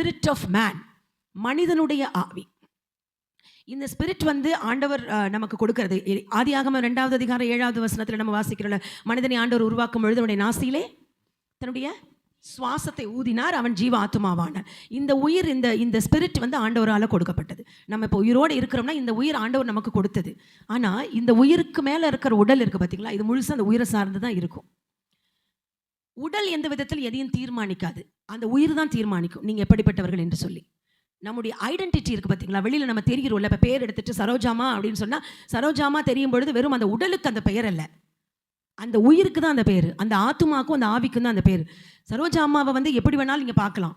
Spirit of man, மனிதனுடைய ஆவி. இந்த ஸ்பிரிட் வந்து ஆண்டவர் நமக்கு கொடுக்கறது. ஆதியாகமம் 2வது அதிகாரம் 7வது வசனத்தில் நம்ம வாசிக்கிறோம்ல, மனிதனை ஆண்டவர் உருவாக்கும் பொழுது அவனுடைய நாசியிலே தன்னுடைய சுவாசத்தை ஊதினார், அவன் ஜீவ ஆத்துமாவானான். இந்த உயிர், இந்த ஸ்பிரிட் வந்து ஆண்டவரால் கொடுக்கப்பட்டது. நம்ம இப்போ உயிரோடு இருக்கிறோம்னா இந்த உயிர் ஆண்டவர் நமக்கு கொடுத்தது. ஆனால் இந்த உயிருக்கு மேலே இருக்கிற உடல் இருக்குது பார்த்தீங்களா, இது முழுசாக அந்த உயிரை சார்ந்து தான் இருக்கும். உடல் எந்த விதத்தில் எதையும் தீர்மானிக்காது, அந்த உயிர் தான் தீர்மானிக்கும் நீங்கள் எப்படிப்பட்டவர்கள் என்று சொல்லி. நம்முடைய ஐடென்டிட்டி இருக்குது பார்த்தீங்களா, வெளியில் நம்ம தெரிகிறோம்ல. இப்போ பேர் எடுத்துகிட்டு சரோஜாமா அப்படின்னு சொன்னால் சரோஜாமா தெரியும் பொழுது வெறும் அந்த உடலுக்கு அந்த பெயர் அல்ல, அந்த உயிருக்கு தான் அந்த பேர், அந்த ஆத்துமாக்கும் அந்த ஆவிக்கும் தான் அந்த பேர். சரோஜா அம்மாவை வந்து எப்படி வேணாலும் நீங்கள் பார்க்கலாம்,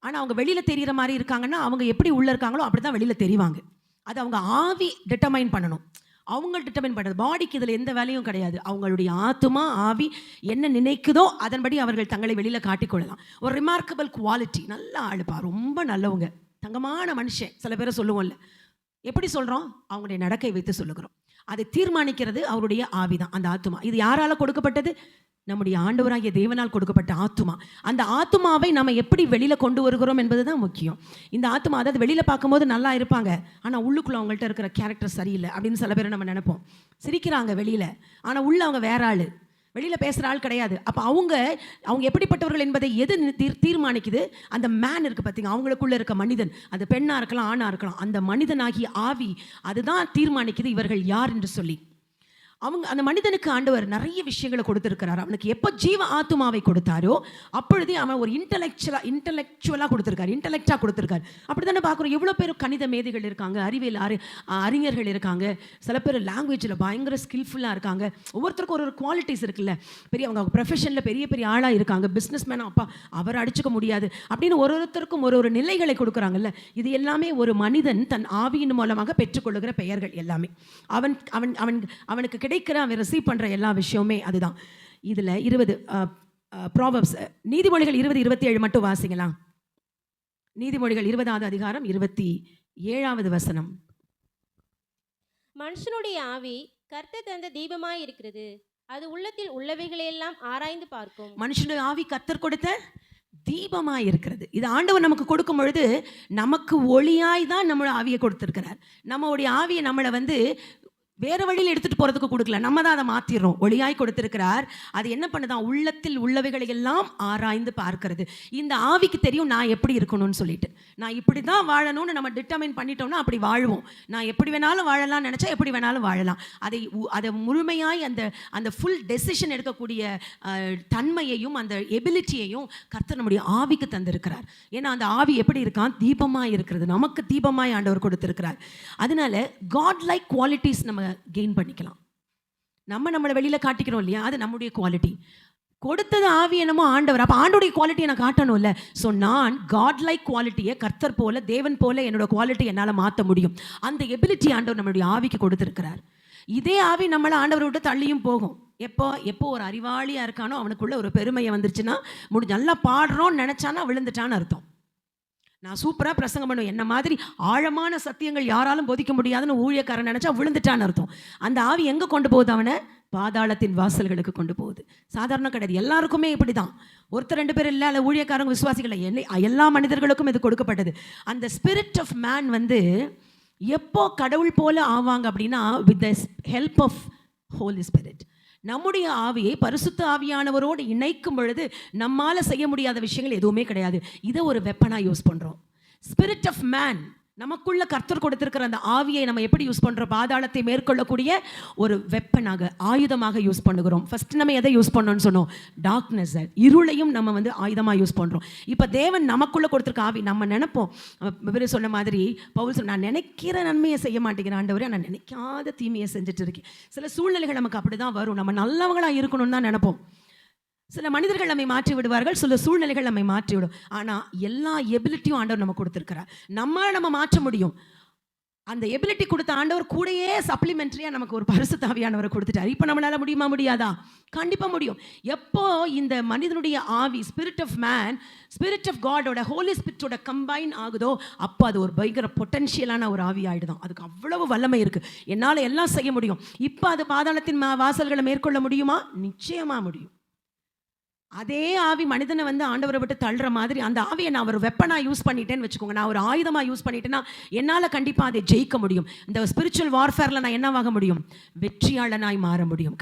ஆனால் அவங்க வெளியில் தெரிகிற மாதிரி இருக்காங்கன்னா அவங்க எப்படி உள்ளே இருக்காங்களோ அப்படி தான் வெளியில் தெரிவாங்க. அது அவங்க ஆவி டிட்டர்மைன் பண்ணணும், அவங்க டிட்டர்மைன் பண்ணுறது. பாடிக்கு இதில் எந்த வேலையும் கிடையாது. அவங்களுடைய ஆத்துமா ஆவி என்ன நினைக்குதோ அதன்படி அவர்கள் தங்களை வெளியில் காட்டிக்கொள்ளலாம். ஒரு ரிமார்க்கபிள் குவாலிட்டி, நல்ல ஆளுப்பா, ரொம்ப நல்லவங்க, தங்கமான மனுஷன் சில பேரை சொல்லுவோம்ல. எப்படி சொல்கிறோம்? அவங்களுடைய நடக்கை வைத்து சொல்லுகிறோம். அதை தீர்மானிக்கிறது அவருடைய ஆவிதான், அந்த ஆத்துமா. இது யாரால் கொடுக்கப்பட்டது? நம்முடைய ஆண்டவராகிய தேவனால் கொடுக்கப்பட்ட ஆத்துமா. அந்த ஆத்துமாவை நம்ம எப்படி வெளியில் கொண்டு வருகிறோம் என்பது தான் முக்கியம். இந்த ஆத்துமா, அதாவது வெளியில் பார்க்கும்போது நல்லா இருப்பாங்க, ஆனால் உள்ளுக்குள்ளே அவங்கள்ட்ட இருக்கிற கேரக்டர் சரியில்லை அப்படின்னு சில பேர் நம்ம நினைப்போம். சிரிக்கிறாங்க வெளியில், ஆனால் உள்ள அவங்க வேற ஆள், வெளியில் பேசுகிற ஆள் கிடையாது. அப்போ அவங்க எப்படிப்பட்டவர்கள் என்பதை எது தீர்மானிக்குது? அந்த மேன் இருக்குது பார்த்தீங்க, அவங்களுக்குள்ளே இருக்க மனிதன், அது பெண்ணாக இருக்கலாம் ஆணாக இருக்கலாம், அந்த மனிதனாகிய ஆவி அதுதான் தீர்மானிக்குது இவர்கள் யார் என்று சொல்லி. அந்த மனிதனுக்கு ஆண்டவர் நிறைய விஷயங்களை கொடுத்துருக்கிறார். அவனுக்கு எப்போ ஜீவ ஆத்துமாவை கொடுத்தாரோ அப்பொழுதே அவன் ஒரு இன்டலெக்சுவலாக கொடுத்துருக்காரு, இன்டலெக்டாக கொடுத்துருக்காரு. அப்படி தானே பார்க்குறோம். எவ்வளோ பேர் கணித மேதைகள் இருக்காங்க, அறிவியல் அறிஞர்கள் இருக்காங்க, சில பேர் லாங்குவேஜில் பயங்கர ஸ்கில்ஃபுல்லாக இருக்காங்க. ஒவ்வொருத்தருக்கும் ஒரு குவாலிட்டிஸ் இருக்குல்ல. அவங்க ப்ரொஃபஷனில் பெரிய ஆளாக இருக்காங்க, பிஸ்னஸ் மேனாக, அப்பா அவரை அடிச்சுக்க முடியாது அப்படின்னு ஒருத்தருக்கும் ஒரு நிலைகளை கொடுக்குறாங்கல்ல. இது எல்லாமே ஒரு மனிதன் தன் ஆவியின் மூலமாக பெற்றுக்கொள்ளுகிற பெயர்கள் எல்லாமே. அவனுக்கு கிடைக்கிற, அவன் ரிசீவ் பண்ணுற எல்லா விஷயமே அதுதான். இதில் 20 ப்ராவர்ப்ஸ், நீதிமொழிகள் 20:27 மட்டும் வாசிக்கலாம். நீதிமொழிகள் 20வது அதிகாரம் 27வது வசனம். மனுஷனுடைய ஆவி கர்த்தர் தந்த தீபமாய் இருக்கிறது, அது உள்ளத்தில் உள்ளவைகளெல்லாம் ஆராய்ந்து பார்க்கும். மனுஷனுடைய ஆவி கர்த்தர் கொடுத்த தீபமாய் இருக்கிறது. இது ஆண்டவர் நமக்கு கொடுக்கும் பொழுது நமக்கு ஒளியாய் தான் நம்மளோட ஆவியை கொடுத்துருக்கிறார். நம்மளுடைய ஆவியை நம்மளை வந்து வேறு வழியில் எடுத்துகிட்டு போகிறதுக்கு கொடுக்கல, நம்ம தான் அதை மாற்றிடுறோம். ஒளியாய் கொடுத்துருக்கிறார். அது என்ன பண்ணுதான்? உள்ளத்தில் உள்ளவைகளை எல்லாம் ஆராய்ந்து பார்க்கிறது. இந்த ஆவிக்கு தெரியும் நான் எப்படி இருக்கணும்னு சொல்லிட்டு. நான் இப்படி தான் வாழணும்னு நம்ம டிட்டர்மைன் பண்ணிட்டோம்னா அப்படி வாழ்வோம். நான் எப்படி வேணாலும் வாழலாம்னு நினச்சா எப்படி வேணாலும் வாழலாம். அதை முழுமையாய் அந்த ஃபுல் டெசிஷன் எடுக்கக்கூடிய தன்மையையும் அந்த எபிலிட்டியையும் கர்த்தர் நம்முடைய ஆவிக்கு தந்திருக்கிறார். ஏன்னா அந்த ஆவி எப்படி இருக்கான்? தீபமாய் இருக்கிறது. நமக்கு தீபமாய் ஆண்டவர் கொடுத்துருக்கிறார். அதனால காட் லைக் குவாலிட்டிஸ் நம்ம கெயின் பண்ணிக்கலாம். நம்மளை வெளியில் காட்டிக்கிறோம் இல்லையா, அது நம்முடைய குவாலிட்டி. கொடுத்தது ஆவி என்னமோ ஆண்டவர். அப்போ ஆண்டோடைய குவாலிட்டியை நான் காட்டணும்ல. ஸோ நான் காட் லைக் குவாலிட்டியை, கர்த்தர் போல தேவன் போல என்னோட குவாலிட்டி என்னால் மாற்ற முடியும். அந்த எபிலிட்டி ஆண்டவர் நம்மளுடைய ஆவிக்கு கொடுத்துருக்கிறார். இதே ஆவி நம்மளை ஆண்டவரை விட்டு தள்ளியும் போகும். எப்போ ஒரு அறிவாளியாக இருக்கானோ அவனுக்குள்ள ஒரு பெருமையை வந்துருச்சுன்னா, நல்லா பாடுறோன்னு நினச்சானா விழுந்துட்டான்னு அர்த்தம். நான் சூப்பராக பிரசங்கம் பண்ணுவேன், என்ன மாதிரி ஆழமான சத்தியங்கள் யாராலும் போதிக்க முடியாதுன்னு ஊழியக்காரன் நினச்சா விழுந்துட்டான்னு அர்த்தம். அந்த ஆவி எங்கே கொண்டு போகுது? அவனை பாதாளத்தின் வாசல்களுக்கு கொண்டு போகுது. சாதாரணம் கிடையாது, எல்லாருக்குமே இப்படி தான். ஒருத்தர் 2 பேர் இல்லை, அல்ல ஊழியக்காரங்க விசுவாசிகள், எல்லா மனிதர்களுக்கும் இது கொடுக்கப்பட்டது. அந்த ஸ்பிரிட் ஆஃப் மேன் வந்து எப்போ கடவுள் போல ஆவாங்க அப்படின்னா, with the help of holy spirit. நம்முடைய ஆவியை பரிசுத்த ஆவியானவரோடு இணைக்கும் பொழுது நம்மால் செய்ய முடியாத விஷயங்கள் எதுவுமே கிடையாது. இதை ஒரு வெப்பனாக யூஸ் பண்ணுறோம். ஸ்பிரிட் ஆஃப் மேன், நமக்குள்ள கர்த்தர் கொடுத்திருக்கிற அந்த ஆவியை நம்ம எப்படி யூஸ் பண்ணுறோம்? பாதாளத்தை மேற்கொள்ளக்கூடிய ஒரு வெப்பனாக, ஆயுதமாக யூஸ் பண்ணுகிறோம். ஃபர்ஸ்ட் நம்ம எதை யூஸ் பண்ணோம்னு சொன்னோம்? டார்க்னஸை, இருளையும் நம்ம வந்து ஆயுதமாக யூஸ் பண்ணுறோம். இப்போ தேவன் நமக்குள்ளே கொடுத்துருக்க ஆவி, நம்ம நினைப்போம், இவர் சொன்ன மாதிரி பவுல் சொன்ன, நான் நினைக்கிற நன்மையை செய்ய மாட்டேங்கிறேன் ஆண்டவரே, நான் நினைக்காத தீமையை செஞ்சுட்டு இருக்கேன். சில சூழ்நிலைகள் நமக்கு அப்படி தான் வரும். நம்ம நல்லவங்களாக இருக்கணும்னு தான் நினைப்போம். சில மனிதர்கள் நம்மை மாற்றி விடுவார்கள், சில சூழ்நிலைகள் நம்மை மாற்றி விடும். ஆனால் எல்லா எபிலிட்டியும் ஆண்டவர் நம்ம கொடுத்துருக்கிறார். நம்ம மாற்ற முடியும். அந்த எபிலிட்டி கொடுத்த ஆண்டவர் கூடயே சப்ளிமெண்ட்ரியாக நமக்கு ஒரு பரிசுத்த ஆவியானவரை கொடுத்துட்டார். இப்போ நம்மளால் முடியுமா? முடியாதா? கண்டிப்பாக முடியும். எப்போ இந்த மனிதனுடைய ஆவி, spirit of man, spirit of காடோட, ஹோலி ஸ்பிரிட்டோட கம்பைன் ஆகுதோ அப்போ அது ஒரு பயங்கர பொட்டன்ஷியலான ஒரு ஆவி ஆகிடுதான். அதுக்கு அவ்வளவு வல்லமை இருக்குது. என்னால் எல்லாம் செய்ய முடியும். இப்போ அது பாதாளத்தின் வாசல்களை மேற்கொள்ள முடியுமா? நிச்சயமாக முடியும். அதே ஆவி மனிதனை வந்து ஆண்டவரை விட்டு தள்ளுற மாதிரி அந்த ஆவியை நான் ஒரு வெப்பனாக யூஸ் பண்ணிட்டேன்னு வச்சுக்கோங்க, நான் ஒரு ஆயுதமாக யூஸ் பண்ணிட்டேன்னா என்னால் கண்டிப்பாக அதை ஜெயிக்க முடியும். இந்த ஸ்பிரிச்சுவல் வார்ஃபேரில் நான் என்னவாக முடியும்? வெற்றியாளனாய் மாற முடியும்.